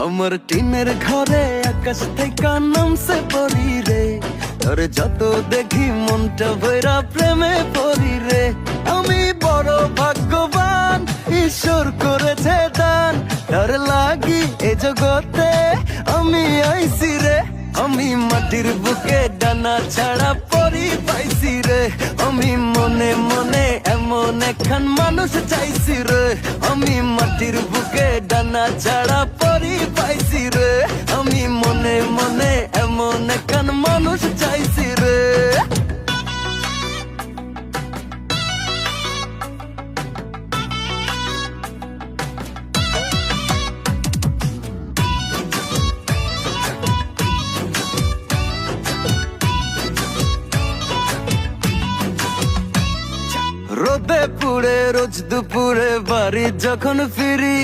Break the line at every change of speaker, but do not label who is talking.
আমার টিনের ঘরে আকাশ থেকে নামছে পরি রে, তোর যত দেখি মনটা ভৈরা প্রেমে পরি রে। আমি বড় ভাগ্যবান, ঈশ্বর করেছে দান, তোর লাগি এ জগতে আমি আইছি রে। আমি মাটির বুকে ডানা ছাড়া পরি পাইছি রে, আমি মনে মনে এমন একখান মানুষ চাইছি রে। আমি মাটির বুকে ডানা ছাড়া পরি পাইছি রে, আমি মনে মনে এমন একখান মানুষ চাইছি রে। রোদে পুড়ে রোজ দুপুরে বাড়ি যখন ফিরি,